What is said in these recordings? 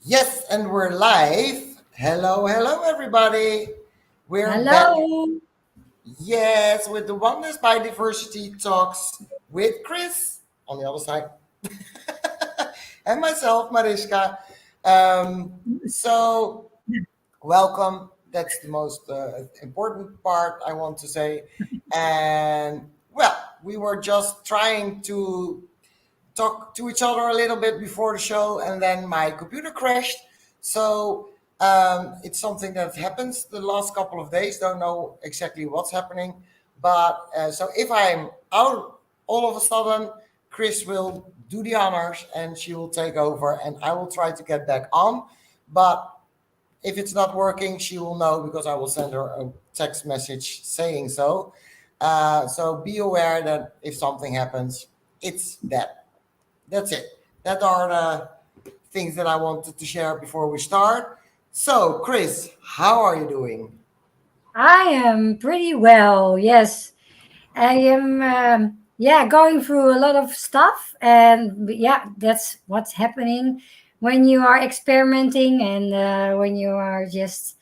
Yes, and we're live. Hello, everybody. We're back. Hello. Yes, with the Oneness by Diversity Talks with Chris on the other side and myself, Mariska. So, welcome. That's the most important part I want to say. And, well, we were just trying to talk to each other a little bit before the show, and then my computer crashed. So it's something that happens the last couple of days. Don't know exactly what's happening, but so if I'm out all of a sudden, Chris will do the honors and she will take over, and I will try to get back on. But if it's not working, she will know because I will send her a text message saying so. So be aware that if something happens, it's that. That's it. That are the things that I wanted to share before we start. So, Chris, how are you doing? I am pretty well. Yes, I am. Yeah, going through a lot of stuff, and yeah, that's what's happening when you are experimenting and when you are just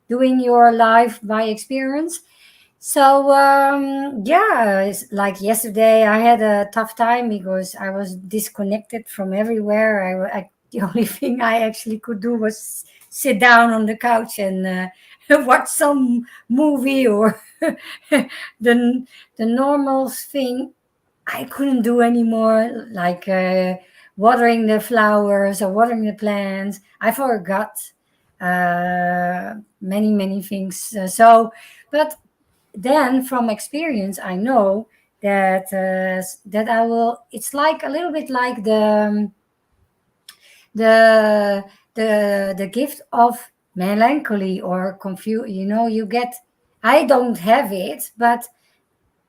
doing your life by experience. So yeah, it's like yesterday, I had a tough time because I was disconnected from everywhere. The only thing I actually could do was sit down on the couch and watch some movie or the the normal thing I couldn't do anymore, like watering the flowers or watering the plants. I forgot many things. But then from experience I know that I will, it's like a little bit like the the gift of melancholy or confuse, you get, I don't have it, but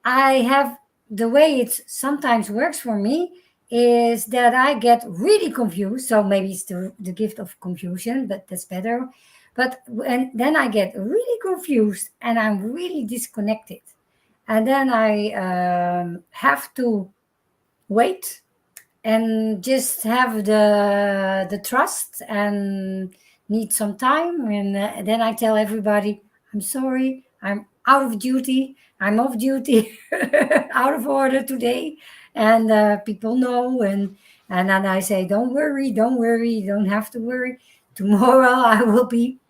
I have, the way it sometimes works for me is that I get really confused. So maybe it's the gift of confusion, but that's better. But and then I get really confused and I'm really disconnected. And then I have to wait and just have the trust and need some time, and then I tell everybody, I'm sorry, I'm out of duty, I'm off duty, out of order today, and people know, and then I say, don't worry, you don't have to worry, tomorrow I will be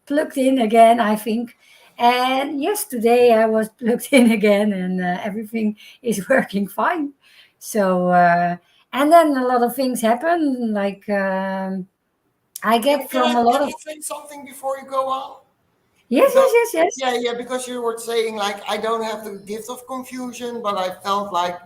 plugged in again, I think. And yesterday I was plugged in again, and everything is working fine. So, and then a lot of things happen. Like I Can, get can I from a can lot of, I say something before you go on? yes, Because yes, yes, yes. yeah, because you were saying like I don't have the gift of confusion, but I felt like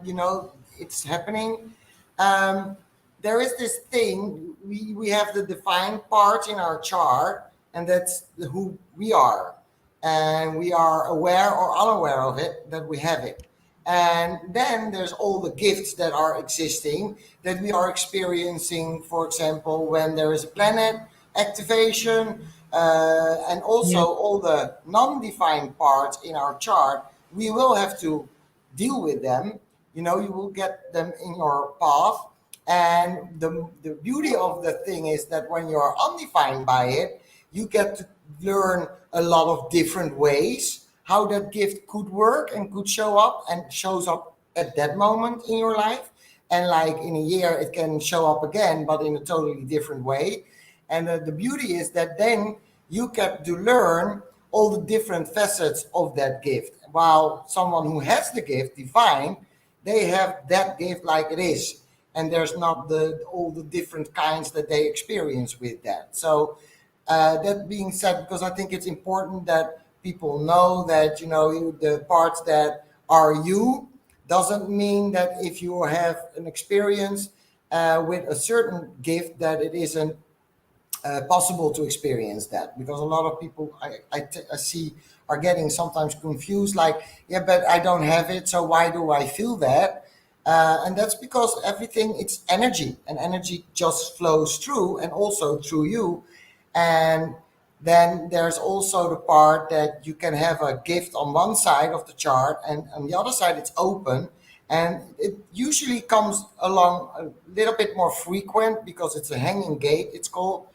it's happening. Um, there is this thing we have the defined parts in our chart, and that's who we are, and we are aware or unaware of it that we have it. And then there's all the gifts that are existing that we are experiencing, for example, when there is a planet activation, and also Yeah. all the non-defined parts in our chart, we will have to deal with them. You will get them in your path. And the beauty of the thing is that when you're undefined by it, you get to learn a lot of different ways how that gift could work and could show up, and shows up at that moment in your life. And like in a year, it can show up again, but in a totally different way. And the beauty is that then you get to learn all the different facets of that gift. While someone who has the gift defined, they have that gift like it is. And there's not the all the different kinds that they experience with that. So that being said, because I think it's important that people know that the parts that are you doesn't mean that if you have an experience with a certain gift that it isn't possible to experience that, because a lot of people I see are getting sometimes confused, like, yeah, but I don't have it, so why do I feel that? And that's because everything, it's energy, and energy just flows through, and also through you. And then there's also the part that you can have a gift on one side of the chart, and on the other side it's open, and it usually comes along a little bit more frequent because it's a hanging gate, it's called.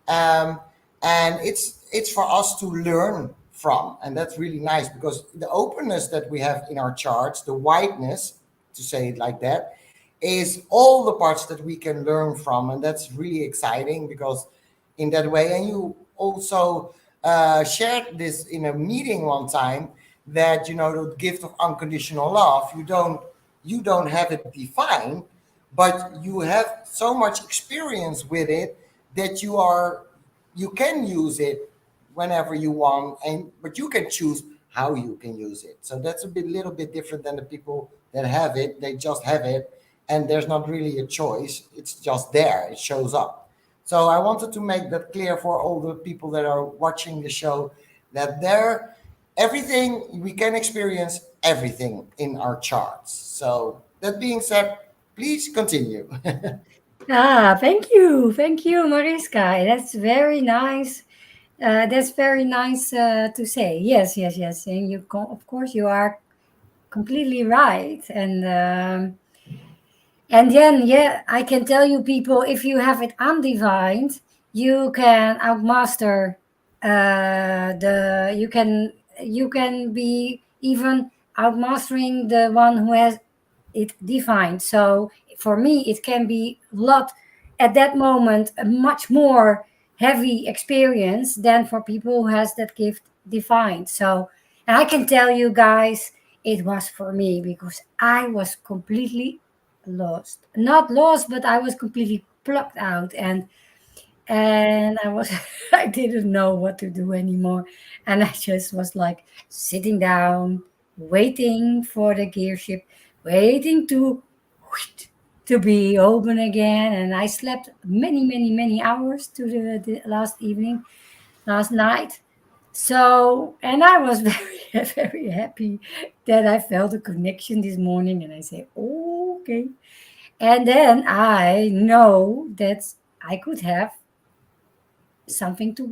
um, and it's for us to learn from, and that's really nice because the openness that we have in our charts, the wideness, to say it like that, is all the parts that we can learn from, and that's really exciting because in that way. And you also shared this in a meeting one time, that the gift of unconditional love, you don't have it defined, but you have so much experience with it that you can use it whenever you want, and but you can choose how you can use it. So that's little bit different than the people that have it. They just have it, and there's not really a choice. It's just there. It shows up. So I wanted to make that clear for all the people that are watching the show, that everything, we can experience everything in our charts. So that being said, please continue. Thank you, Mariska. That's very nice. That's very nice to say. Yes, yes, yes. And of course, you are completely right. And then, yeah, I can tell you, people, if you have it undefined, you can outmaster the. You can be even outmastering the one who has it defined. So for me, it can be a lot at that moment, a much more heavy experience than for people who has that gift defined. So, and I can tell you guys, it was for me because I was completely lost. Not lost, but I was completely plucked out, and I was I didn't know what to do anymore, and I just was like sitting down, waiting for the gear ship, waiting to be open again. And I slept many, many, many hours to the last evening, last night. So, and I was very, very happy that I felt a connection this morning, and I say, okay. And then I know that I could have something to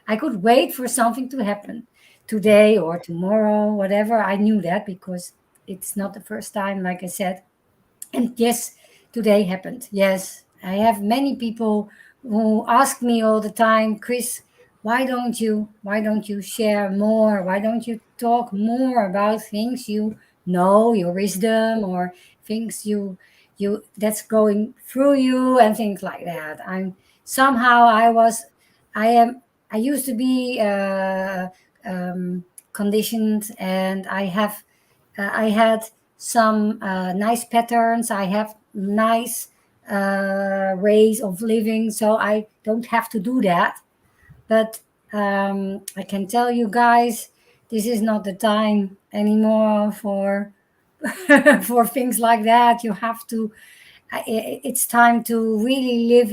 I could wait for something to happen today or tomorrow, whatever. I knew that because it's not the first time, like I said. And yes, today happened. Yes, I have many people who ask me all the time, Chris, why don't you share more? Why don't you talk more about things you know, your wisdom, or things you that's going through you and things like that. Somehow I am I used to be conditioned, and I had some nice patterns. I have nice ways of living, so I don't have to do that. But I can tell you guys, this is not the time anymore for for things like that. You have to. It's time to really live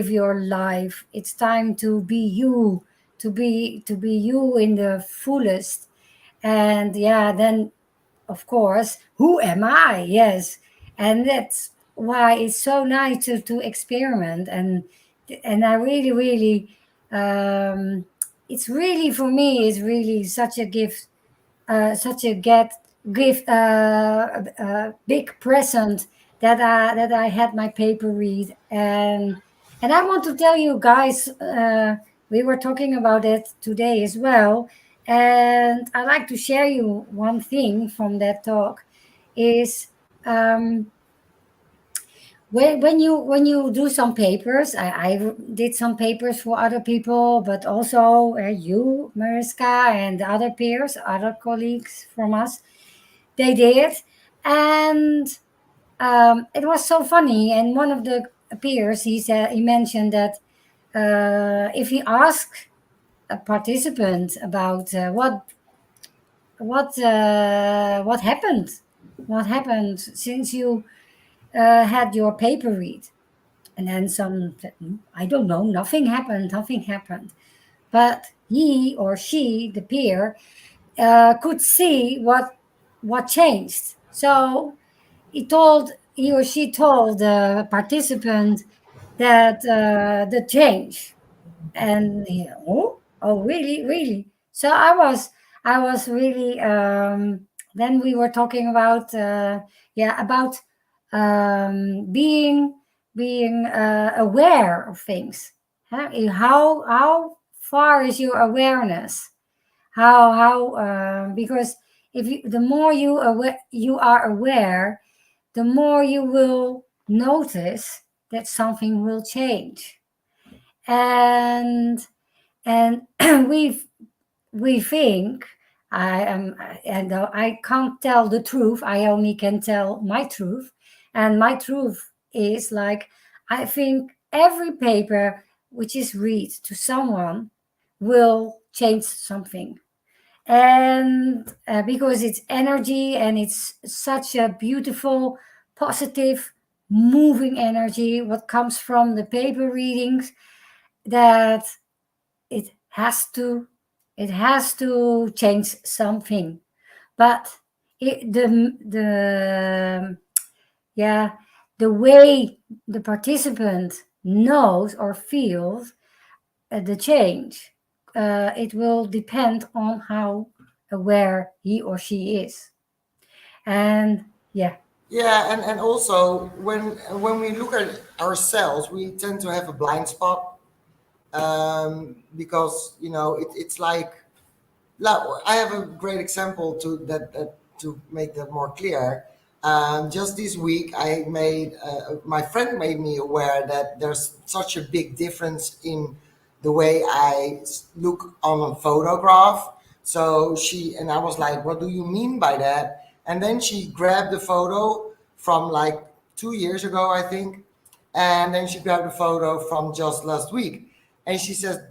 your life. It's time to be you, to be you in the fullest. And yeah, then of course, who am I? Yes, and that's why it's so nice to experiment. And I really, really, um, it's really, for me, it's really such a gift, such a get gift, a big present that I had my paper read. And I want to tell you guys, we were talking about it today as well, and I like to share you one thing from that talk. Is um, when you do some papers, I did some papers for other people, but also you, Mariska, and the other peers, other colleagues from us, they did. And it was so funny. And one of the peers, he mentioned that if he asked a participant about what happened, since you had your paper read, and then some said, I don't know, nothing happened, nothing happened. But he or she, the peer, could see what changed. So he or she told the participant that the change. And oh, really, really. So I was really then we were talking about about being aware of things. Huh? How far is your awareness? How because if you, the more you are aware, the more you will notice that something will change. And we we think I am, and I can't tell the truth. I only can tell my truth, and my truth is like, I think every paper which is read to someone will change something, and because it's energy and it's such a beautiful, positive, moving energy what comes from the paper readings, that it has to it has to change something. But the yeah, the way the participant knows or feels the change, it will depend on how aware he or she is. And yeah. Yeah, and also when we look at ourselves, we tend to have a blind spot, because it's like, I have a great example to make that more clear. Just this week, my friend made me aware that there's such a big difference in the way look on a photograph. So I was like, "What do you mean by that?" And then she grabbed the photo from like 2 years ago, I think, and then she grabbed a photo from just last week, and she says,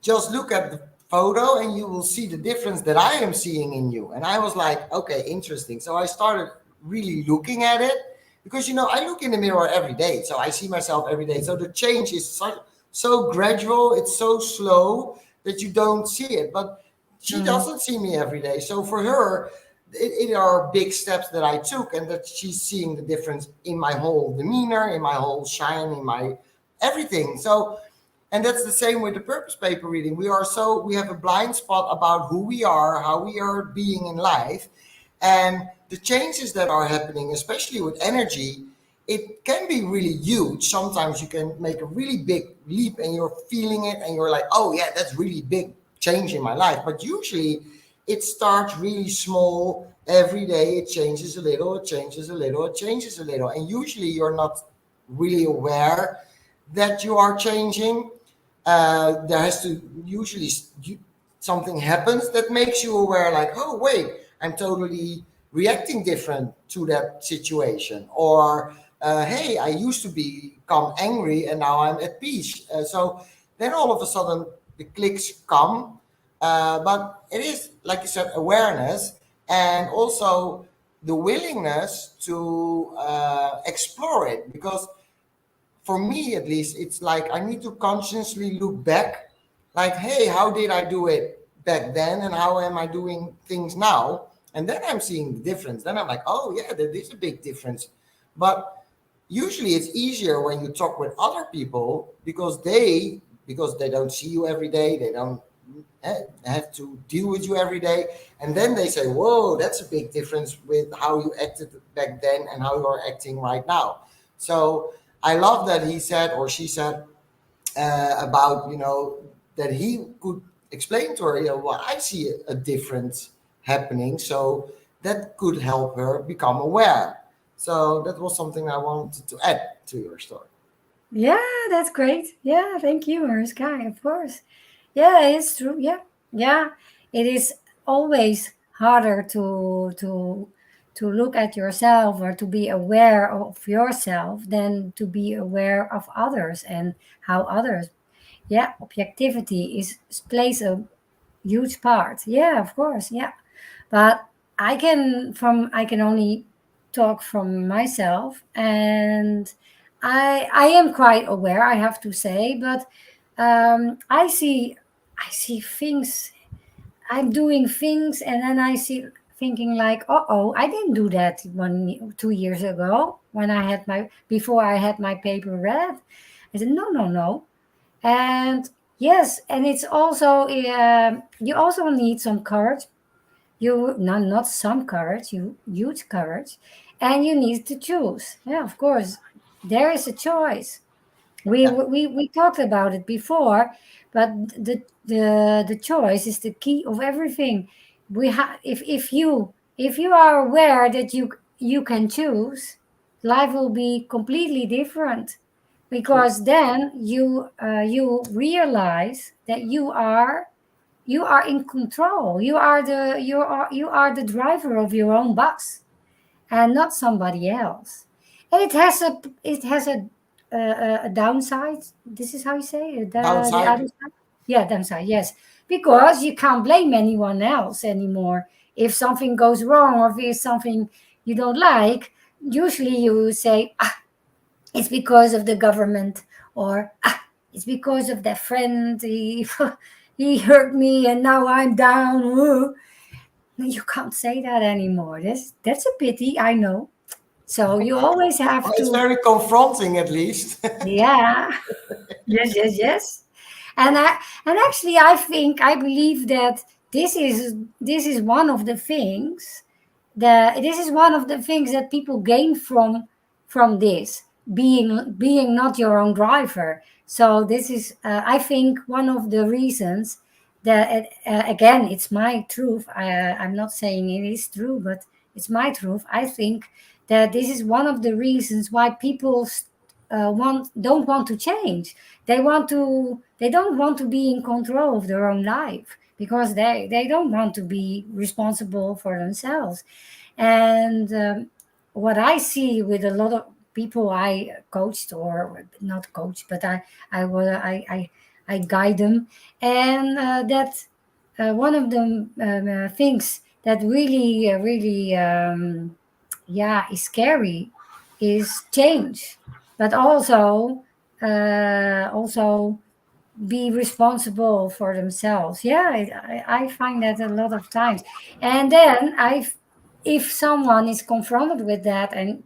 just look at the photo and you will see the difference that I am seeing in you. And I was like, okay, interesting. So I started really looking at it, because I look in the mirror every day, so I see myself every day. So the change is so gradual, it's so slow that you don't see it. But she Mhm. doesn't see me every day, so for her it are big steps that I took, and that she's seeing the difference in my whole demeanor, in my whole shine, in my everything. So, and that's the same with the purpose paper reading. We have a blind spot about who we are, how we are being in life, and the changes that are happening, especially with energy. It can be really huge. Sometimes you can make a really big leap and you're feeling it and you're like, oh yeah, that's really big change in my life. But usually it starts really small. Every day it changes a little, it changes a little, it changes a little. And usually you're not really aware that you are changing. There has to usually something happens that makes you aware, like, oh wait, I'm totally reacting different to that situation. Or hey, I used to become angry and now I'm at peace. So then all of a sudden the clicks come. But it is, like you said, awareness, and also the willingness to explore it. Because for me at least, it's like I need to consciously look back, like, hey, how did I do it back then and how am I doing things now? And then I'm seeing the difference. Then I'm like, oh yeah, there is a big difference. But usually it's easier when you talk with other people, because they don't see you every day, they don't have to deal with you every day, and then they say, whoa, that's a big difference with how you acted back then and how you are acting right now. So I love that he said, or she said, about that he could explain to her, well, I see a difference happening, so that could help her become aware. So that was something I wanted to add to your story. Yeah, that's great. Yeah, thank you, Mariska. Of course. Yeah, it's true. Yeah, yeah. It is always harder to look at yourself or to be aware of yourself than to be aware of others and how others. Yeah, objectivity is plays a huge part. Yeah, of course. Yeah, but I can only talk from myself, and I am quite aware, I have to say. But I see things, I'm doing things, and then I see thinking like, oh, I didn't do that 2 years ago when I had my before I had my paper read. I said no, no, no. And yes, and it's also you also need some courage You not some courage, you huge courage, and you need to choose. Yeah, of course, there is a choice. Yeah. We talked about it before, but the choice is the key of everything. We have if you are aware that you can choose, life will be completely different, True. because then you realize that you are in control. You are the driver of your own bus, and not somebody else. And it has a downside. This is how you say it, the Downside. other side. Yeah, downside. Yes, because you can't blame anyone else anymore if something goes wrong or if something you don't like. Usually, you say, ah, it's because of the government, or ah, it's because of that friend. He he hurt me, and now I'm down. Ooh. You can't say that anymore. That's a pity, I know. So you always have Well, it's to, very confronting, at least. yeah, yes, yes, yes. And actually, I believe that this is one of the things this is one of the things that people gain from this, being not your own driver. So this is, I think, one of the reasons that, again, it's my truth. I'm not saying it is true, but it's my truth. I think that this is one of the reasons why people don't want to change. They don't want to be in control of their own life, because they don't want to be responsible for themselves. And what I see with a lot of people I coached, or not coached, but I guide them, and that one of the things that really yeah, is scary, is change, but also be responsible for themselves. Yeah, I find that a lot of times. And then if someone is confronted with that, and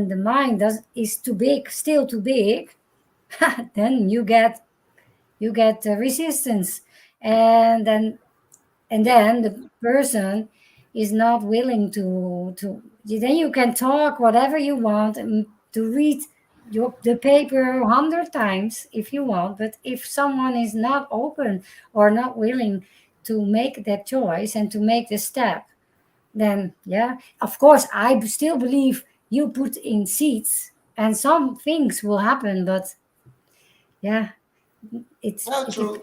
the mind is too big, still too big, then you get resistance, and then the person is not willing to then you can talk whatever you want, and to read the paper 100 times if you want, but if someone is not open or not willing to make that choice and to make the step, then yeah, of course, I still believe you put in seeds and some things will happen, but yeah, Yeah, it true.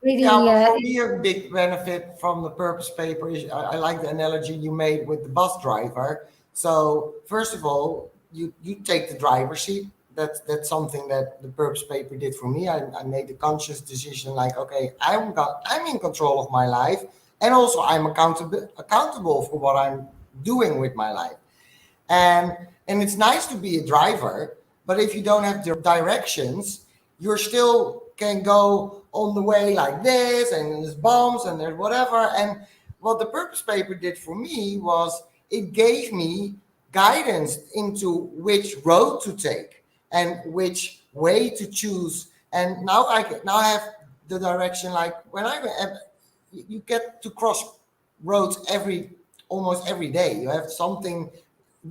Yeah, really but for me, a big benefit from the purpose paper is I like the analogy you made with the bus driver. So first of all, you take the driver's seat. That's something that the purpose paper did for me. I made a conscious decision, like, okay, I'm in control of my life, and also I'm accountable for what I'm doing with my life. And it's nice to be a driver, but if you don't have the directions, you're still can go on the way like this, and there's bumps and there's whatever. And what the purpose paper did for me was it gave me guidance into which road to take and which way to choose. And now I have the direction. Like when you get to cross roads almost every day. You have something.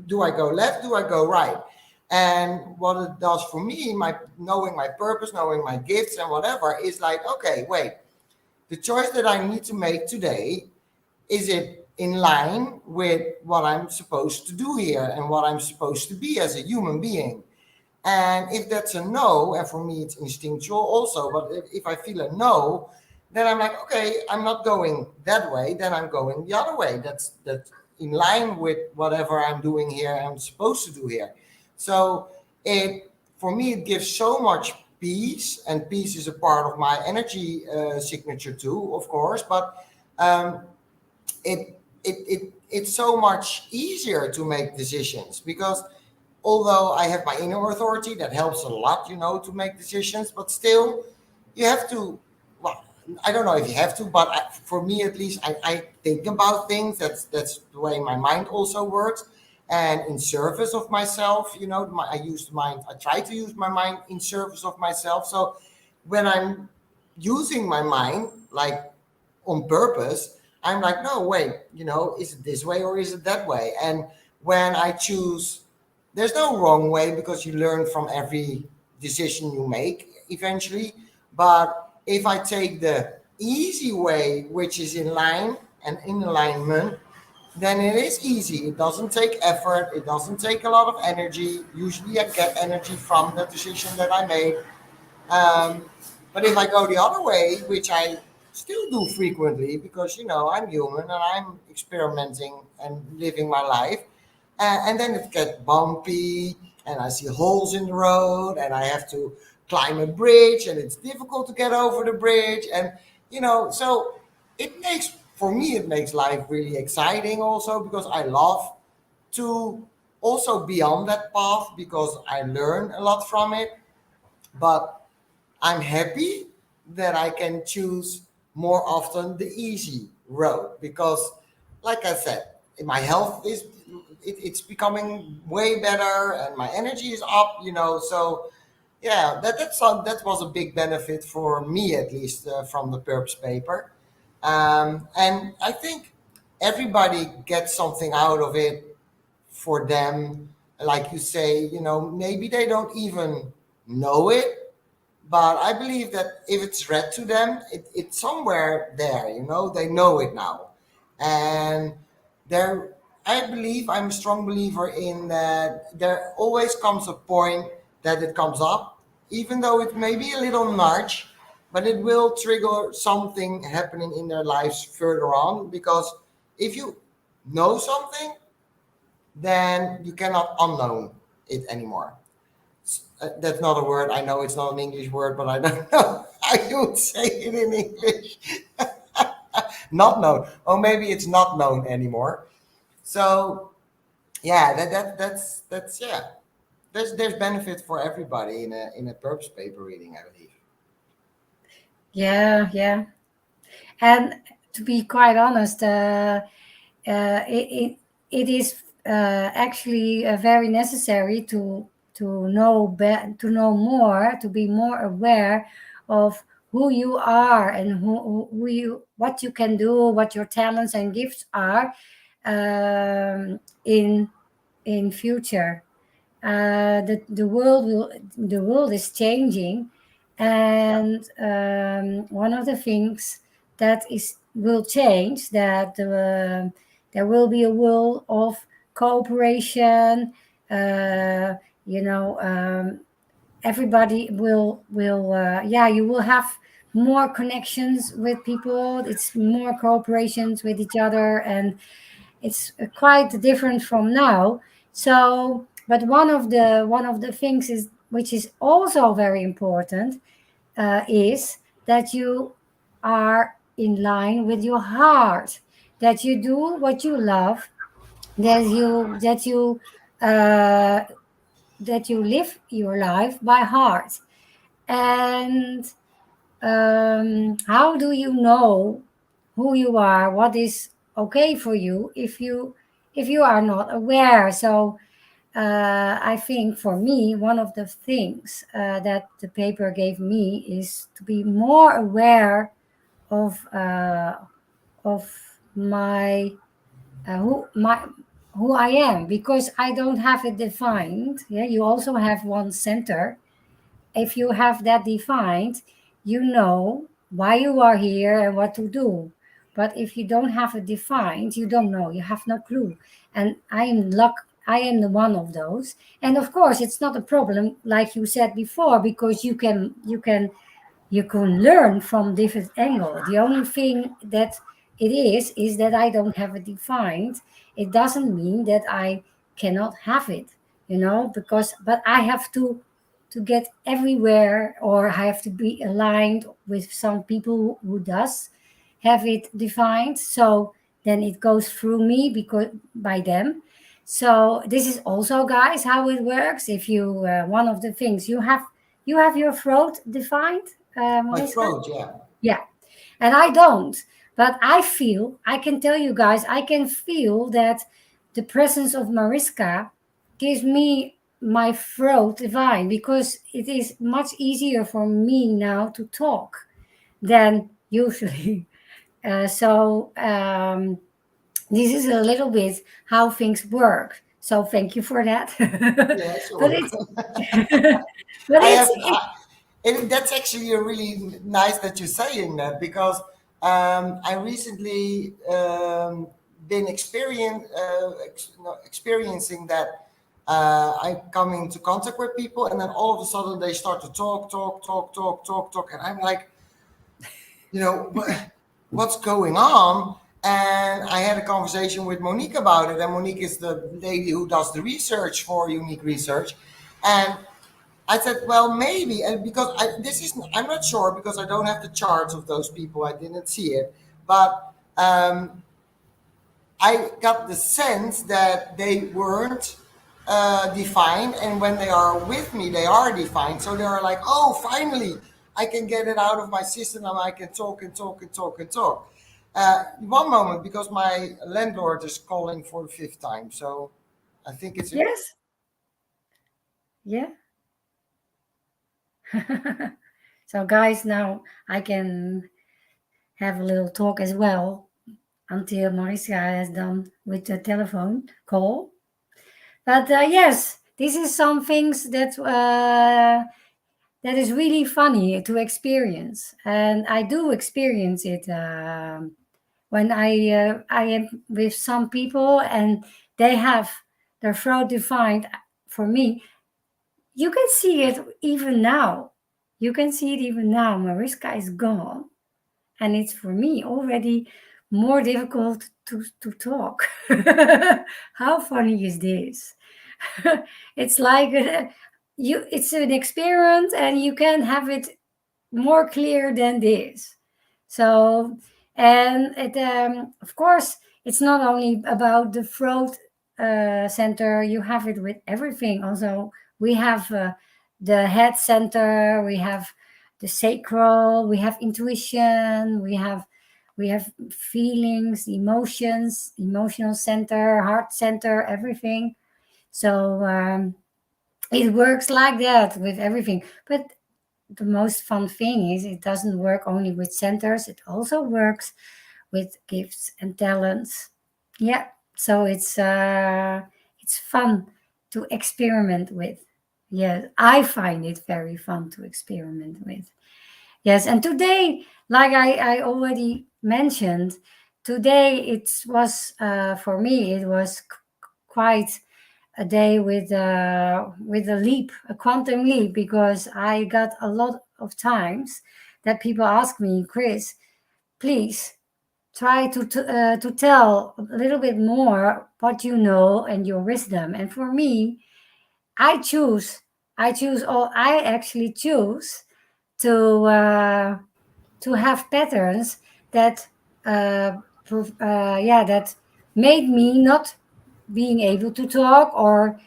Do I go left? Do I go right? And what it does for me, my knowing my purpose, knowing my gifts and whatever, is like, okay, wait, the choice that I need to make today, is it in line with what I'm supposed to do here and what I'm supposed to be as a human being? And if that's a no, and for me it's instinctual also, but if I feel a no, then I'm like, okay, I'm not going that way, then I'm going the other way. That's in line with whatever I'm doing here and I'm supposed to do here. So it for me it gives so much peace, and peace is a part of my energy signature too, of course. But um, it's so much easier to make decisions, because although I have my inner authority that helps a lot, to make decisions, but still you have to. Well, I don't know if you have to, but for me at least, I think about things. That's the way my mind also works, and in service of myself. I use mind. I try to use my mind in service of myself. So when I'm using my mind, like on purpose, I'm like, no, wait, is it this way or is it that way? And when I choose, there's no wrong way because you learn from every decision you make eventually. But if I take the easy way, which is in line and in alignment, then it is easy. It doesn't take effort. It doesn't take a lot of energy. Usually, I get energy from the decision that I made. Um, but if I go the other way, which I still do frequently, because I'm human and I'm experimenting and living my life, and then it gets bumpy, and I see holes in the road, and I have to climb a bridge, and it's difficult to get over the bridge, and so it makes for me it makes life really exciting also because I love to also be on that path because I learn a lot from it. But I'm happy that I can choose more often the easy road because, like I said, my health is it's becoming way better and my energy is up. So yeah, that was a big benefit for me at least from the Purpose paper, and I think everybody gets something out of it for them. Like you say, maybe they don't even know it, but I believe that if it's read to them, it's somewhere there, they know it now. And there, I believe, I'm a strong believer in that there always comes a point that it comes up, even though it may be a little nudge, but it will trigger something happening in their lives further on. Because if you know something, then you cannot unknown it anymore. That's not a word. I know it's not an English word, but I don't know. I would say it in English. Not known. Or maybe it's not known anymore. So yeah, that's yeah. There's benefit for everybody in a purpose paper reading, I believe. Yeah, yeah. And to be quite honest, it is actually very necessary to know more, to be more aware of who you are and who you what you can do, what your talents and gifts are in future. The world is changing, Yeah. and one of the things that is will change, that there will be a world of cooperation. uh, you know Everybody will yeah, you will have more connections with people. It's more cooperations with each other, and it's quite different from now. So, but one of the things is, which is also very important, is that you are in line with your heart, that you do what you love, uh, that you live your life by heart. And how do you know who you are, what is okay for you, if you are not aware? So I think for me, one of the things that the paper gave me is to be more aware of of my my who I am, because I don't have it defined. Yeah, you also have one center. If you have that defined, you know why you are here and what to do. But if you don't have it defined, you don't know. You have no clue. And I am the one of those. And of course, it's not a problem, like you said before, because you can learn from different angle. The only thing that it is that I don't have it defined. It doesn't mean that I cannot have it, because but I have to get everywhere, or I have to be aligned with some people who does have it defined. So then it goes through me, because by them. So this is also, guys, how it works. If you one of the things you have your throat defined, My Mariska? throat, yeah. Yeah, and I don't. But I can tell you guys, I can feel that the presence of Mariska gives me my throat divine, because it is much easier for me now to talk than usually. So this is a little bit how things work. So thank you for that. Yeah, But sure. it's but I it's have, and that's actually a really nice that you're saying that because I recently been experiencing that I come into contact with people and then all of a sudden they start to talk, and I'm like, what's going on? And I had a conversation with Monique about it, and Monique is the lady who does the research for Unique Research, and I said, well, maybe, and because I'm not sure because I don't have the charts of those people. I didn't see it, but I got the sense that they weren't defined, and when they are with me, they are defined. So they're like, oh, finally, I can get it out of my system, and I can talk and talk and talk and talk. One moment, because my landlord is calling for the fifth time, so I think it's yes, yeah. So guys, now I can have a little talk as well until Mariska has done with the telephone call. But yes, this is some things that is really funny to experience, and I do experience it when I am with some people and they have their throat defined. For me, you can see it even now. You can see it even now. Mariska is gone, and it's for me already more difficult to talk. How funny is this? It's like it's an experience, and you can have it more clear than this. So, and of course, it's not only about the throat center. You have it with everything. Also, we have the head center. We have the sacral. We have intuition. We have feelings, emotions, emotional center, heart center, everything. So it works like that with everything. But the most fun thing is it doesn't work only with centers, it also works with gifts and talents. Yeah, so it's fun to experiment with. Yes, I find it very fun to experiment with. Yes, and today, like I already mentioned, today it was for me it was quite a day with a leap, a quantum leap, because I got a lot of times that people ask me, Chris, please try to tell a little bit more what you know and your wisdom. And for me, I choose, I actually choose to uh, to have patterns that that made me not being able to talk, or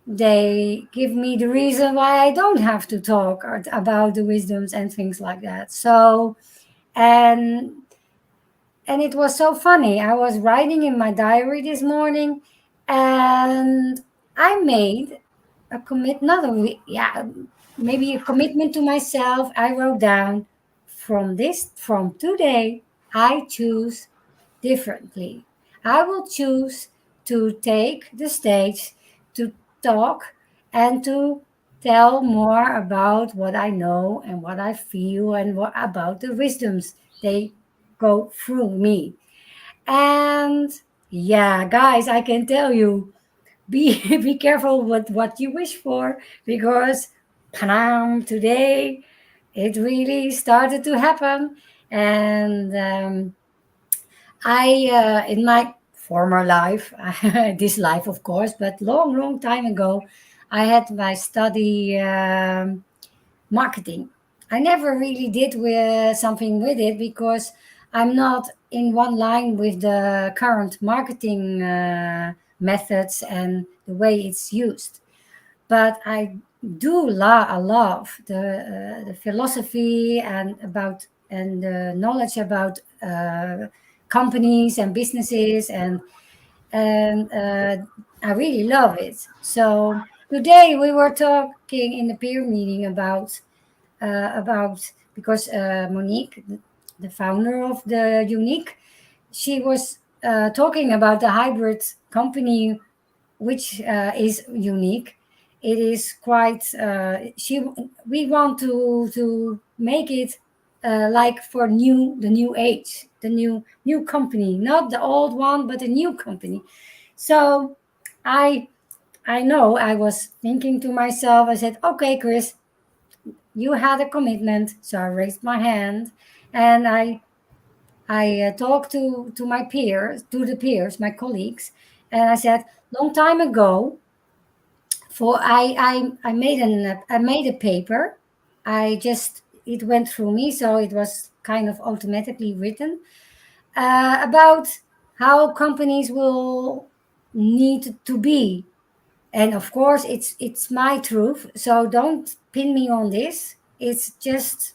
they give me the reason why I don't have to talk or about the wisdoms and things like that. So and and it was so funny. I was writing in my diary this morning, and I made a commit, not a, yeah, maybe a commitment to myself. I wrote down, from today, I choose differently. I will choose to take the stage to talk and to tell more about what I know and what I feel and what about the wisdoms they go through me. And yeah, guys, I can tell you, be be careful with what you wish for, because today it really started to happen. And I in my former life, this life of course, but long time ago, I had my study marketing. I never really did with something with it because I'm not in one line with the current marketing methods and the way it's used. But I I love the philosophy and about and the knowledge about companies and businesses, and I really love it. So today we were talking in the peer meeting about because Monique, the founder of the YOUnique, she was talking about the hybrid company, which is unique. It is quite. We want to make it like for the new age, the new company, not the old one, but the new company. So I I know I was thinking to myself. I said, "Okay, Chris, you had a commitment." So I raised my hand, and I talked to my peers, to the peers, my colleagues, and I said, long time ago, for I made a paper. I just it went through me, so it was kind of automatically written about how companies will need to be. And of course, it's my truth, so don't pin me on this. It's just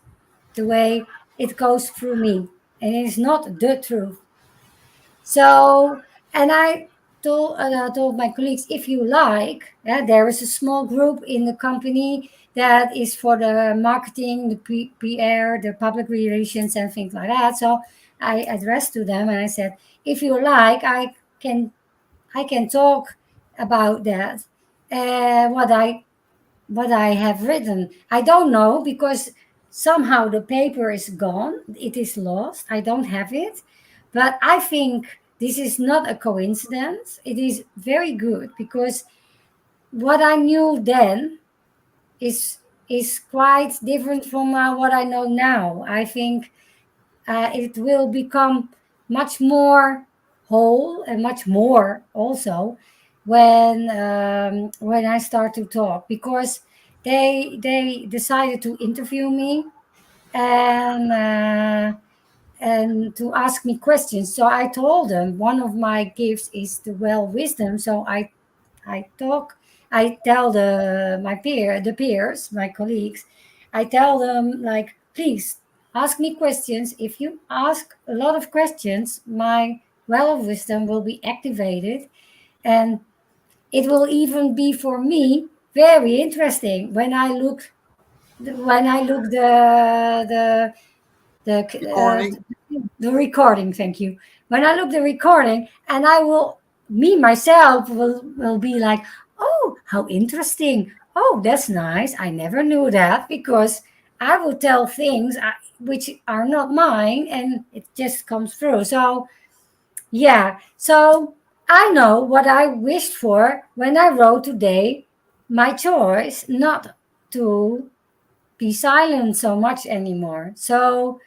the way it goes through me, and it's not the truth. So, and I told my colleagues, if you like, there is a small group in the company that is for the marketing, the PR, the public relations, and things like that. So I addressed to them and I said, if you like, can I can talk about that. What I have written. I don't know because somehow the paper is gone. It is lost. I don't have it. But I think this is not a coincidence. It is very good because what I knew then is is quite different from what I know now. I think it will become much more whole and much more also when I start to talk, because they decided to interview me and to ask me questions. So I told them one of my gifts is the well wisdom. So I talk, I tell the peers, my colleagues, I tell them like, please ask me questions. If you ask a lot of questions, my well of wisdom will be activated, and it will even be for me very interesting when I look the Recording. the recording. Thank you. When I look the recording, and I will me myself will be like, oh, how interesting. Oh, that's nice. I never knew that, because I will tell things which are not mine, and it just comes through. So yeah. So I know what I wished for when I wrote today my choice not to be silent so much anymore. So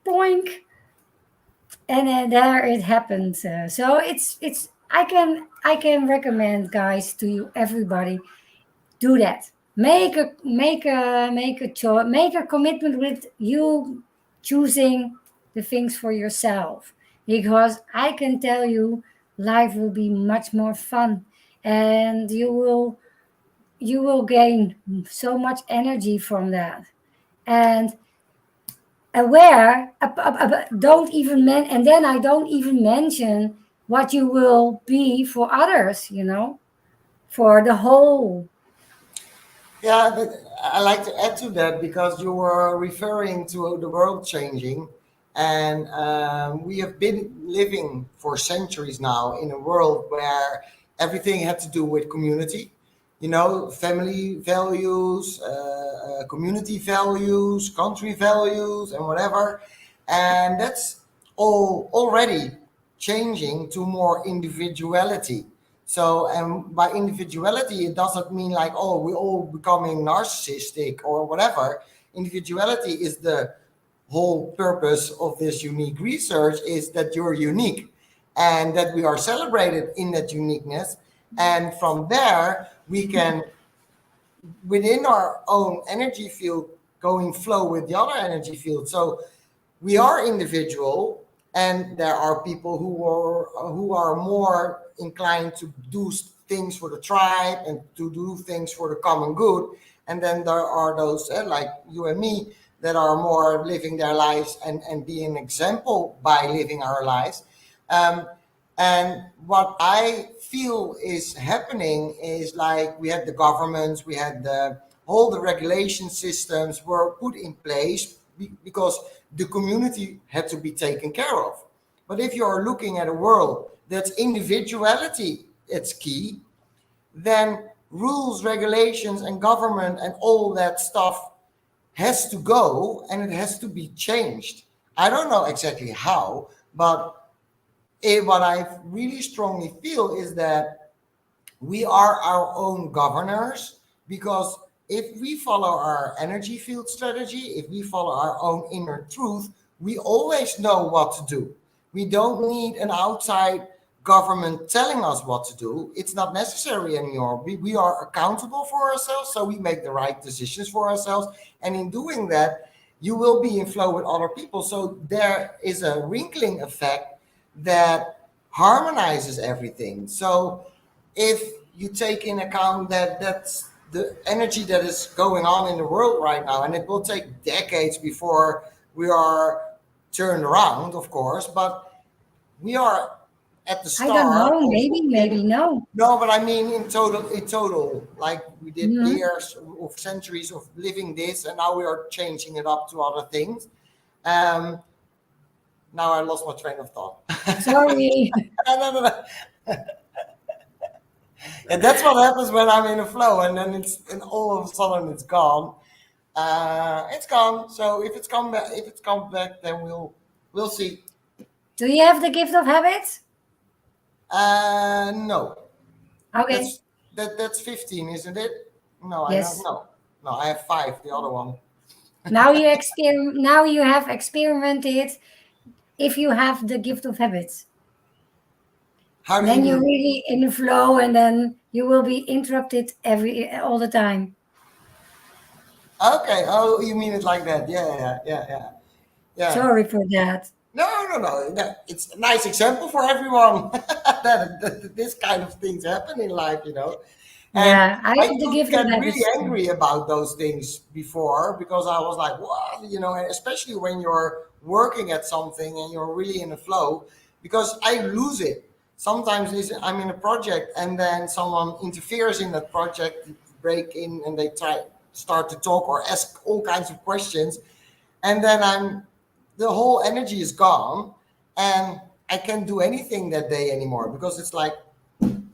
boink, and then there it happens. So it's I can recommend, guys, to you, everybody, do that. Make a choice, make a commitment with you choosing the things for yourself, because I can tell you life will be much more fun, and you will gain so much energy from that. And aware don't even and then I don't even mention what you will be for others, for the whole. Yeah, but I like to add to that because you were referring to the world changing, and we have been living for centuries now in a world where everything had to do with community, family values, community values, country values, and whatever, and that's all already changing to more individuality. So, and by individuality, it doesn't mean like, oh, we're all becoming narcissistic or whatever. Individuality is the whole purpose of this unique research, is that you're unique and that we are celebrated in that uniqueness. And from there, we can, within our own energy field, going flow with the other energy field. So we are individual, and there are people who are more inclined to do things for the tribe and to do things for the common good, and then there are those like you and me that are more living their lives and be an example by living our lives. um, and what I feel is happening is like we had the governments, we had all the regulation systems were put in place because the community had to be taken care of. But if you're looking at a world that's individuality, it's key, then rules, regulations, and government and all that stuff has to go and it has to be changed. I don't know exactly how, but what I really strongly feel is that we are our own governors, because if we follow our energy field strategy, if we follow our own inner truth, we always know what to do. We don't need an outside government telling us what to do. It's not necessary anymore. We are accountable for ourselves, so we make the right decisions for ourselves. And in doing that, you will be in flow with other people. So there is a wrinkling effect that harmonizes everything. So if you take in account that that's the energy that is going on in the world right now, and it will take decades before we are turned around, of course, but we are at the I don't start. know. Maybe no. No, but I mean in total, like we did Mhm. years of centuries of living this, and now we are changing it up to other things. Um, Now I lost my train of thought. Sorry. No. And that's what happens when I'm in a flow, and then and all of a sudden it's gone. It's gone. So if it's come back, then we'll see. Do you have the gift of habit? No, Okay. that's 15, isn't it? No, I don't Yes. know. No, I have 5. The other one. Now you have experimented if you have the gift of habits. How do you Then you're mean? really in the flow, and then you will be interrupted all the time. Okay. Oh, you mean it like that? Yeah. Sorry for that. No. It's a nice example for everyone that this kind of things happen in life, And Yeah, I I have the could gift of get really habits too. angry about those things before, because I was like, what? And especially when you're working at something and you're really in a flow, because I lose it. Sometimes I'm in a project and then someone interferes in that project, break in, and they start to talk or ask all kinds of questions. And then the whole energy is gone, and I can't do anything that day anymore, because it's like,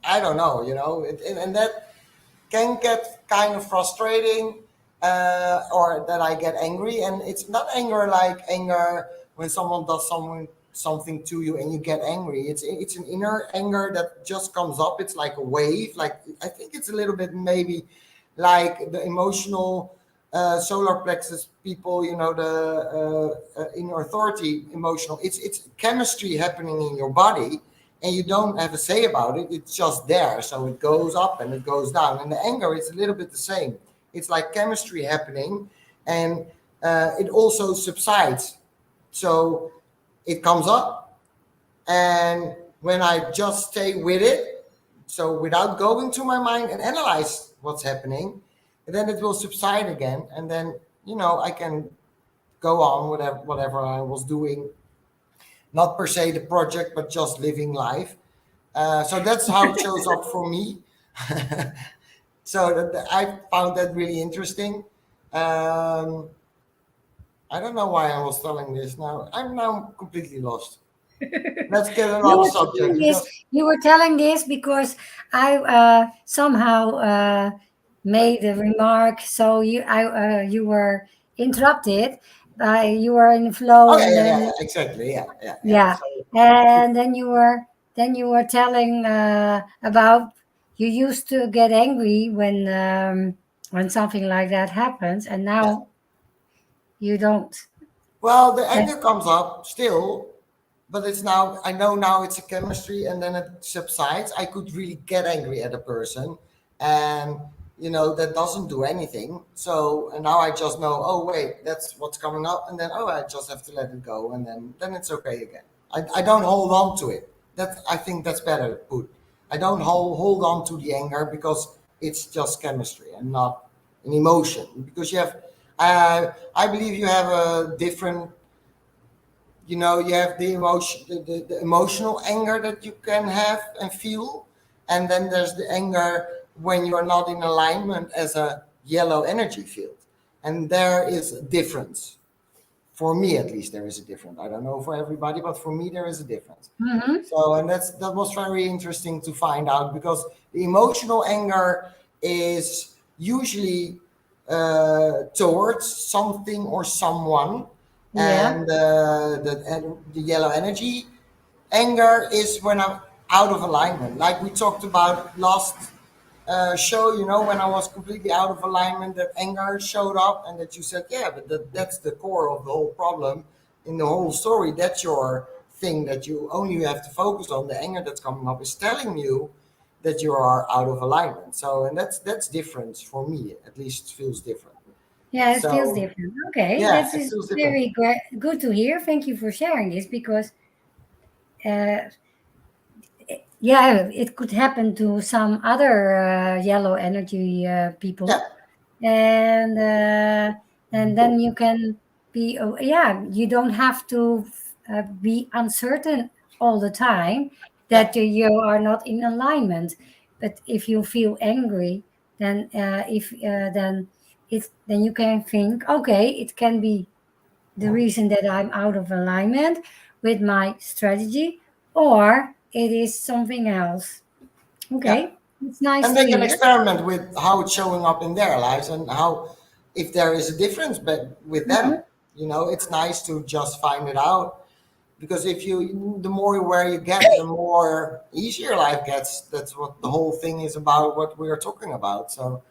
I don't know, and that can get kind of frustrating, or that I get angry. And it's not anger like anger when someone does something to you and you get angry. It's an inner anger that just comes up. It's like a wave. Like, I think it's a little bit maybe like the emotional solar plexus people, the inner authority emotional. It's chemistry happening in your body, and you don't have a say about it. It's just there. So it goes up and it goes down. And the anger is a little bit the same. It's like chemistry happening, and it also subsides. So it comes up, and when I just stay with it, so without going to my mind and analyze what's happening, then it will subside again, and then I can go on with whatever I was doing, not per se the project, but just living life. So that's how it shows up for me. So I found that really interesting. Um, I don't know why I was telling this now. I'm now completely lost. Let's get You another were subject, telling this. because You were telling this because I somehow made a remark. So you were interrupted. You were in the flow, okay, and yeah, then exactly, yeah. yeah, So and then you were telling about you used to get angry when something like that happens, and yeah. now you don't. Well, the That, anger comes up still, but it's now, I know now it's a chemistry, and then it subsides. I could really get angry at a person, and that doesn't do anything. So, and now I just know, oh wait, that's what's coming up, and then I just have to let it go, and then it's okay again. I don't hold on to it. I think that's better put. I don't hold on to the anger, because it's just chemistry and not an emotion. Because I believe you have a different, you have the emotion, the emotional anger that you can have and feel, and then there's the anger when you are not in alignment as a yellow energy field, and there is a difference. For me, at least, there is a difference. I don't know for everybody, but for me, there is a difference. Mm-hmm. So, and that was very interesting to find out, because the emotional anger is usually towards something or someone, Yeah. and the yellow energy anger is when I'm out of alignment. Like we talked about last show, when I was completely out of alignment, that anger showed up, and that you said, yeah, but that's the core of the whole problem in the whole story. That's your thing that you only have to focus on. The anger that's coming up is telling you that you are out of alignment. So, and that's different for me, at least feels different. Yeah, it feels So, different. Okay, yeah, that it is feels different. very good to hear. Thank you for sharing this because, uh, yeah, it could happen to some other yellow energy Yeah. people, and then you can be, yeah, you don't have to be uncertain all the time Yeah. that you are not in alignment. But if you feel angry, then if then it then you can think, okay, it can be the Mhm. reason that I'm out of alignment with my strategy, or it is something else. Yeah. Okay, it's nice And to they can hear. experiment with how it's showing up in their lives, and how, if there is a difference, but with them, Mhm. it's nice to just find it out, because if you the more aware you get, the more easier life gets. That's what the whole thing is about, what we are talking about. So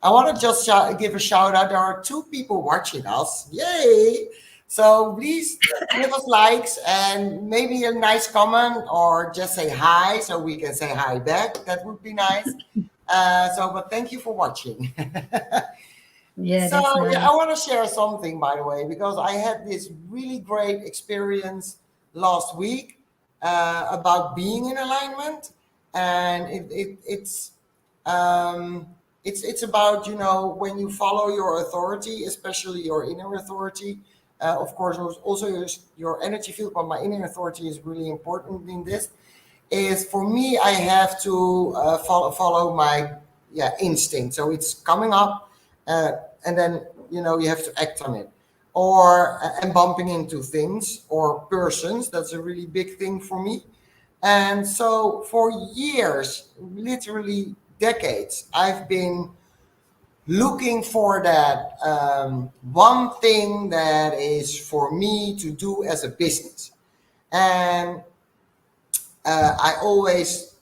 I want to just give a shout out. There are 2 people watching us. Yay! So please give us likes and maybe a nice comment, or just say hi so we can say hi back. That would be nice. But thank you for watching. Yeah, So that's yeah, nice. I want to share something, by the way, because I had this really great experience last week about being in alignment, and um, it's about, when you follow your authority, especially your inner authority. Of course, also your energy field, but my inner authority is really important in this. Is for me, I have to follow my, yeah, instinct. So it's coming up, uh, and then you have to act on it, or and bumping into things or persons. That's a really big thing for me. And so for years, literally decades, I've been looking for that one thing that is for me to do as a business. And I always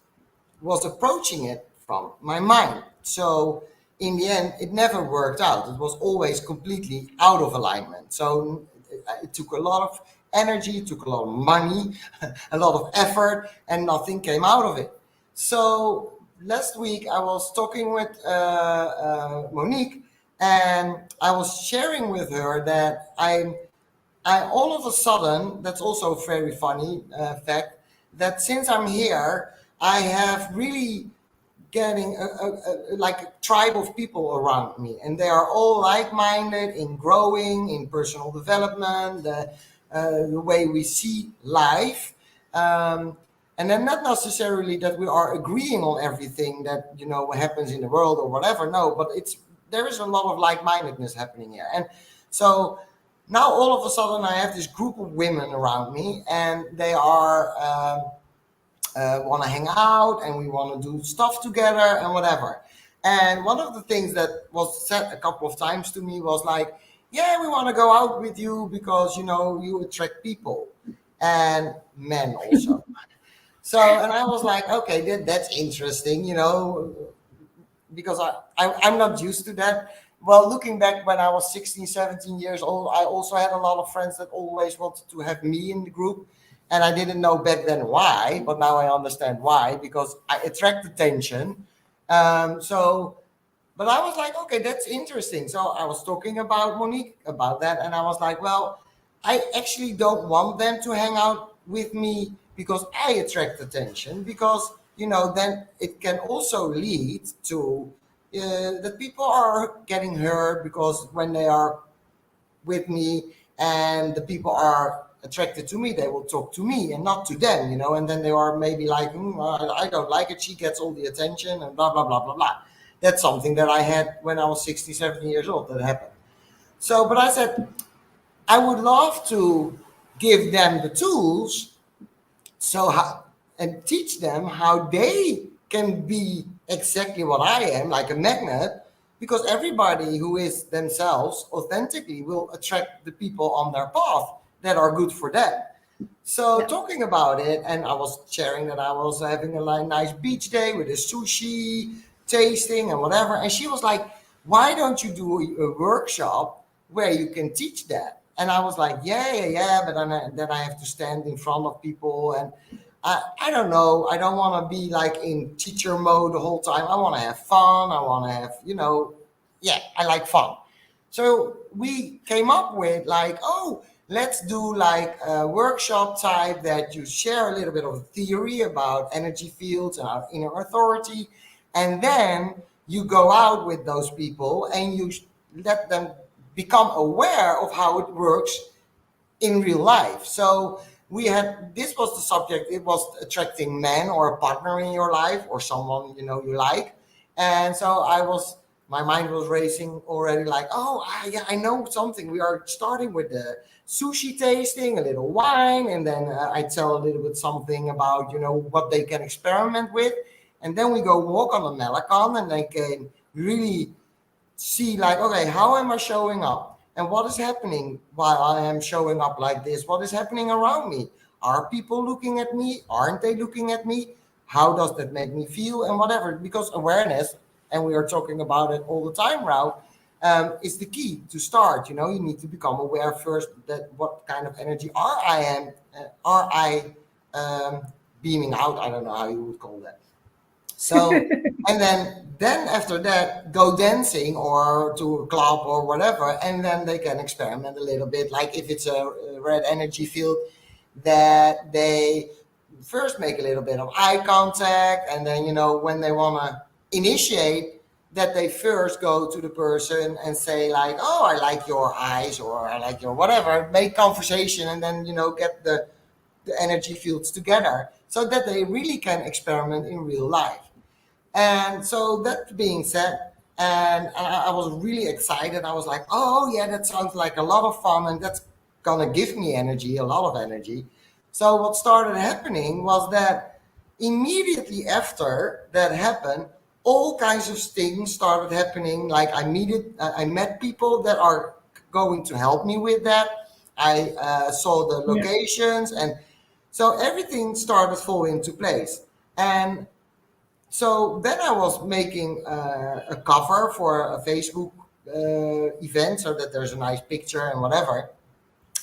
was approaching it from my mind. So in the end, it never worked out. It was always completely out of alignment. So it took a lot of energy, it took a lot of money, a lot of effort, and nothing came out of it. So last week I was talking with Monique, and I was sharing with her that I all of a sudden, that's also a very funny fact, that since I'm here, I have really getting like a tribe of people around me, and they are all like-minded in growing, in personal development, the way we see life. Um, and then not necessarily that we are agreeing on everything that happens in the world or whatever. No, but there is a lot of like-mindedness happening here, and so now all of a sudden I have this group of women around me, and they are want to hang out, and we want to do stuff together and whatever. And one of the things that was said a couple of times to me was like, yeah, we want to go out with you because you attract people, and men also. So, and I was like, okay, that's interesting, because I'm not used to that. Well, looking back, when I was 16, 17 years old, I also had a lot of friends that always wanted to have me in the group. And I didn't know back then why, but now I understand why, because I attract attention. But I was like, okay, that's interesting. So I was talking about Monique about that, and I was like, well, I actually don't want them to hang out with me because I attract attention. Because then it can also lead to that people are getting hurt, because when they are with me and the people are attracted to me, they will talk to me and not to them, and then they are maybe like, I don't like it, she gets all the attention, and blah blah blah blah blah. That's something that I had when I was 60, 70 years old, that happened. So but I said, I would love to give them the tools and teach them how they can be exactly what I am, like a magnet, because everybody who is themselves authentically will attract the people on their path that are good for them. So Yeah. talking about it, and I was sharing that I was having a nice beach day with a sushi tasting and whatever, and she was like, "Why don't you do a workshop where you can teach that?" And I was like, "Yeah, but then I have to stand in front of people, and I don't know. I don't want to be like in teacher mode the whole time. I want to have fun. I want to have, yeah, I like fun." So we came up with like, oh, let's do like a workshop type that you share a little bit of theory about energy fields and our inner authority. And then you go out with those people and you let them become aware of how it works in real life. So we had, this was the subject. It was attracting men or a partner in your life or someone you like. And so my mind was racing already. Like, oh, yeah, I know something. We are starting with the sushi tasting, a little wine, and then I tell a little bit something about what they can experiment with, and then we go walk on the Malacon, and they can really see like, okay, how am I showing up and what is happening while I am showing up like this? What is happening around me? Are people looking at me? Aren't they looking at me? How does that make me feel and whatever? Because awareness, and we are talking about it all the time, Rao, is the key to start. You need to become aware first that what kind of energy are I beaming out? I don't know how you would call that. So, and then after that, go dancing or to a club or whatever, and then they can experiment a little bit. Like if it's a red energy field, that they first make a little bit of eye contact, and then when they want to initiate, that they first go to the person and say like, "Oh, I like your eyes," or "I like your whatever." Make conversation, and then get the energy fields together so that they really can experiment in real life. And so that being said, and I was really excited. I was like, oh, yeah, that sounds like a lot of fun. And that's going to give me energy, a lot of energy. So what started happening was that immediately after that happened, all kinds of things started happening. Like I met people that are going to help me with that. I saw the Yeah. locations, and so everything started falling into place. And so then I was making a cover for a Facebook event so that there's a nice picture and whatever.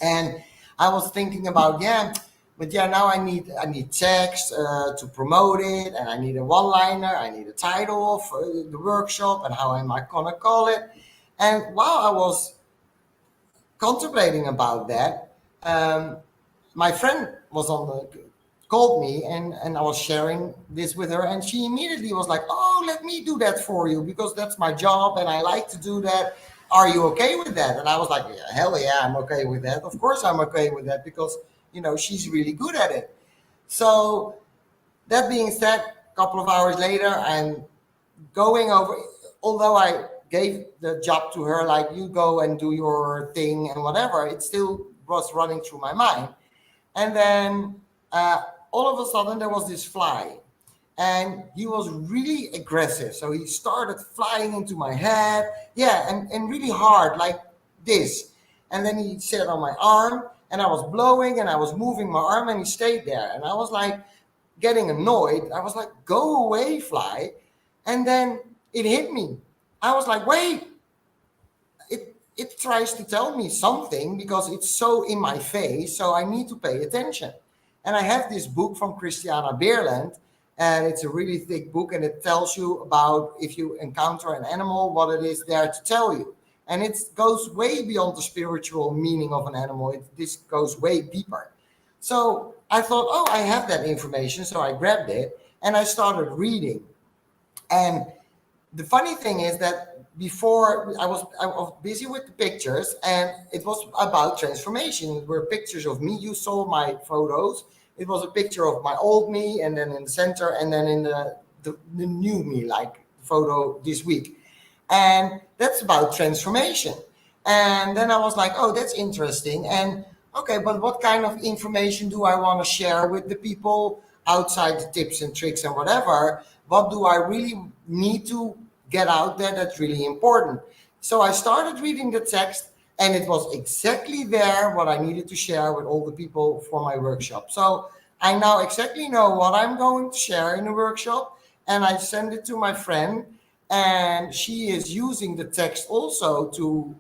And I was thinking about, yeah, but yeah, now I need text to promote it, and I need a one-liner, I need a title for the workshop, and how am I gonna call it? And while I was contemplating about that, my friend was on the called me, and I was sharing this with her, and she immediately was like, "Oh, let me do that for you because that's my job and I like to do that. Are you okay with that?" And I was like, "Yeah, hell yeah, I'm okay with that. Of course I'm okay with that because she's really good at it." So that being said, a couple of hours later, I'm going over, although I gave the job to her, like, you go and do your thing and whatever, it still was running through my mind. And then all of a sudden there was this fly, and he was really aggressive. So he started flying into my head, yeah, and really hard, like this. And then he sat on my arm, and I was blowing and I was moving my arm, and he stayed there. And I was like getting annoyed. I was like, "Go away, fly." And then it hit me. I was like, wait, it tries to tell me something because it's so in my face, so I need to pay attention. And I have this book from Christiana Beerland, and it's a really thick book, and it tells you about if you encounter an animal, what it is there to tell you. And it goes way beyond the spiritual meaning of an animal. This goes way deeper. So I thought, oh, I have that information. So I grabbed it and I started reading. And the funny thing is that before I was busy with the pictures, and it was about transformation. It were pictures of me. You saw my photos. It was a picture of my old me, and then in the center, and then in the new me, like photo this week. And that's about transformation. And then I was like, oh, that's interesting. And okay, but what kind of information do I want to share with the people outside the tips and tricks and whatever? What do I really need to get out there that's really important? So I started reading the text, and it was exactly there what I needed to share with all the people for my workshop. So I now exactly know what I'm going to share in the workshop, and I send it to my friend, and she is using the text also to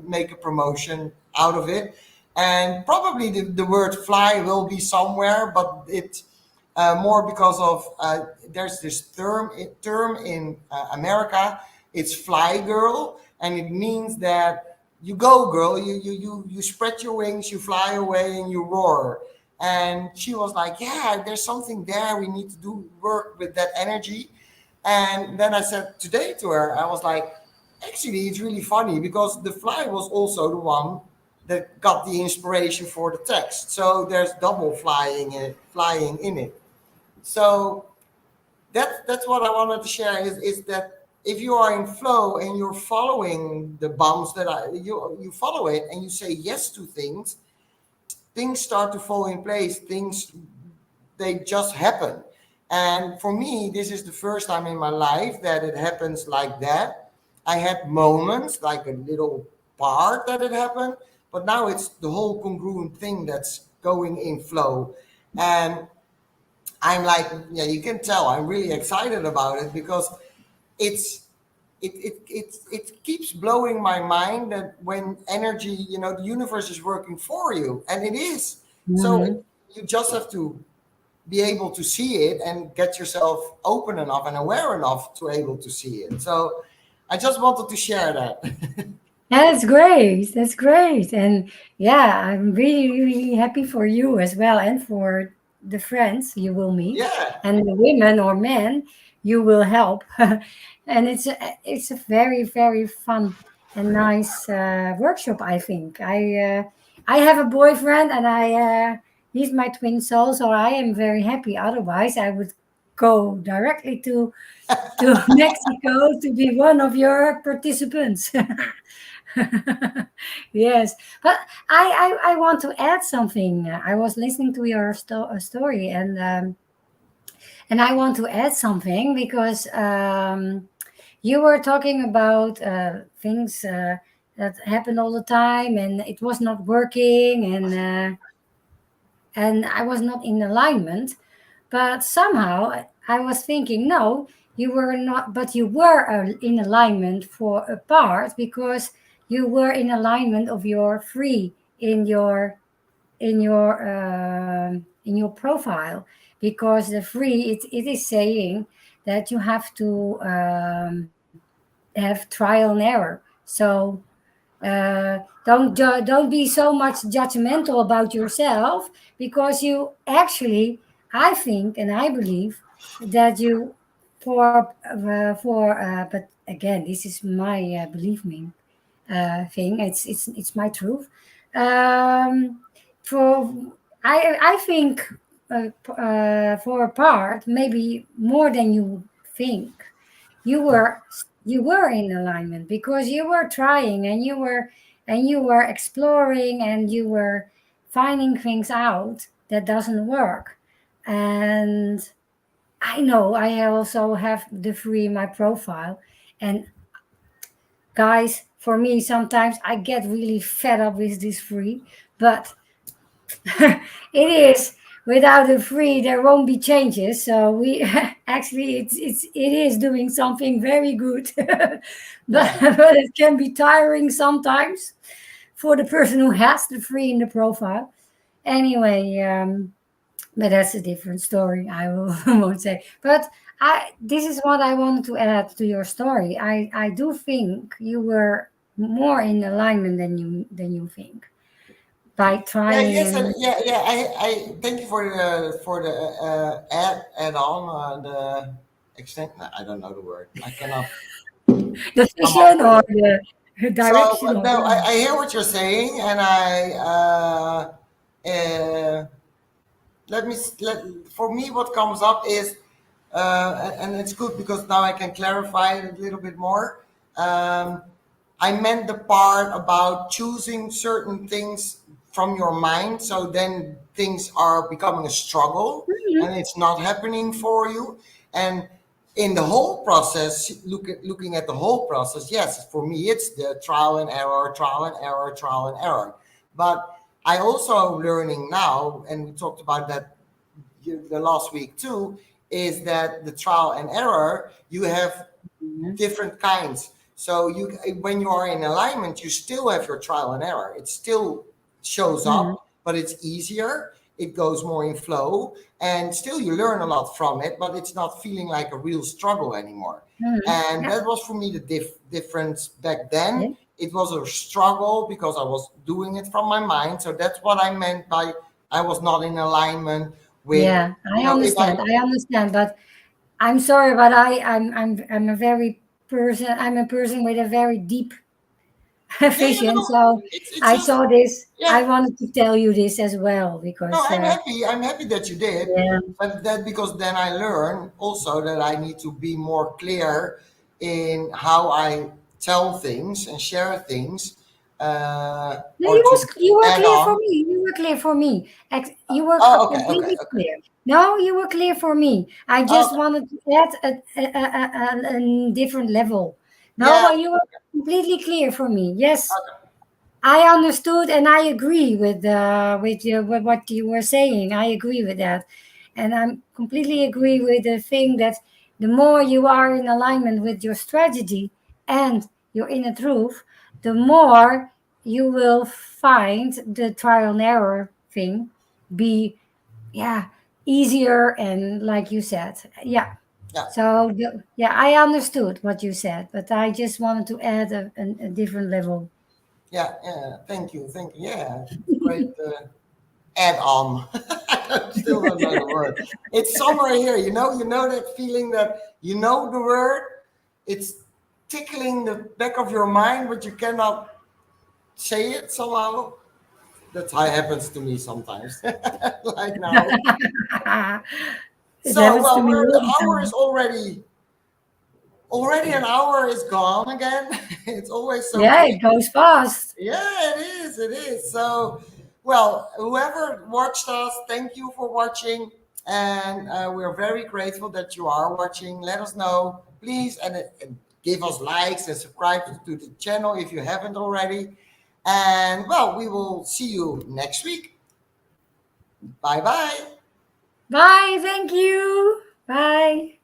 make a promotion out of it. And probably the word fly will be somewhere, but it's more because of there's this term in America. It's fly girl, and it means that you go girl, you spread your wings, you fly away, and you roar. And she was like, yeah, there's something there, we need to do work with that energy. And then I said today to her, I was like, actually, it's really funny because the fly was also the one that got the inspiration for the text. So there's double flying in it. So that's what I wanted to share is that if you are in flow and you're following the bumps you follow it and you say yes to things start to fall in place. Things, they just happen. And for me, this is the first time in my life that it happens like that. I had moments, like a little part that it happened, but now it's the whole congruent thing that's going in flow. And I'm like, yeah, you can tell I'm really excited about it because it's it keeps blowing my mind that when energy, the universe is working for you, and it is. So Mhm. you just have to be able to see it and get yourself open enough and aware enough to able to see it. So I just wanted to share that. That's great. That's great. And yeah, I'm really, really happy for you as well, and for the friends you will meet, Yeah. and the women or men you will help. And it's a very, very fun and nice workshop, I think. I have a boyfriend, and he's my twin soul, so I am very happy. Otherwise, I would go directly to Mexico to be one of your participants. Yes, but I want to add something. I was listening to your story, and I want to add something because you were talking about things that happen all the time, and it was not working, and I was not in alignment. But somehow I was thinking, no, you were not, but you were in alignment for a part, because you were in alignment of your free in your profile, because the free, it is saying that you have to have trial and error. So don't be so much judgmental about yourself, because you actually, I think and I believe that you, but again, this is my belief me thing. It's my truth. Um, for I think for a part, maybe more than you think, you were in alignment, because you were trying, and you were exploring, and you were finding things out that doesn't work. And I know I also have the free in my profile. And guys, for me, sometimes I get really fed up with this free, but it is, without a free there won't be changes. So we actually, it is doing something very good. but, Yeah. but it can be tiring sometimes for the person who has the free in the profile. Anyway, but that's a different story. I will won't say. But I this is what I wanted to add to your story. I do think you were more in alignment than you think, by Yeah, trying. yes, And yeah. I thank you for the add on the extent. I don't know the word. I cannot the come up vision with or it. the So direction or no, yeah. I hear what you're saying, and let for me what comes up is, and it's good because now I can clarify it a little bit more. Um, I meant the part about choosing certain things from your mind. So then things are becoming a struggle Mhm. and it's not happening for you. And in the whole process, looking at the whole process, yes, for me, it's the trial and error, trial and error, trial and error. But I also am learning now, and we talked about that the last week too, is that the trial and error, you have Mhm. different kinds. So you, when you are in alignment, you still have your trial and error. It still shows Mhm. up, but it's easier. It goes more in flow, and still you learn a lot from it. But it's not feeling like a real struggle anymore. Mhm. And Yeah. that was for me the difference back Yeah. then. It was a struggle because I was doing it from my mind. So that's what I meant by I was not in alignment with, Yeah, you I know, if I understand. I understand, but I'm sorry, but I'm a very person. I'm a person with a very deep yeah, you vision. know, So it's I just saw this. I yeah. wanted to tell you this as well No, because I'm happy. I'm happy that you did, yeah, but that because then I learn also that I need to be more clear in how I tell things and share things, no, or to you were add clear for on. me. You were clear for me. You were Oh, okay, okay, completely okay. clear. No, you were clear for me. I just Okay, wanted to add a different level. No, yeah, but you were completely clear for me. Yes. okay. I understood and I agree with what you were saying. I agree with that. And I completely agree with the thing that the more you are in alignment with your strategy and your inner truth, the more you will find the trial and error thing be, yeah, easier. And like you said, yeah. Yeah, So yeah, I understood what you said, but I just wanted to add a different level. yeah, yeah. Thank you. Yeah, great. Add on. I still don't know the word. It's somewhere here. You know that feeling that you know the word. It's tickling the back of your mind, but you cannot say it somehow. That's how it happens to me sometimes. Like now. It So happens to well, me we're all the the hour is time. already an hour is gone again. It's always so Yeah, quick. it goes fast. Yeah, it is. It is. So, well, whoever watched us, thank you for watching. And we're very grateful that you are watching. Let us know, please, and give us likes and subscribe to the channel if you haven't already. And, well, we will see you next week. Bye bye. Bye. Thank you. Bye.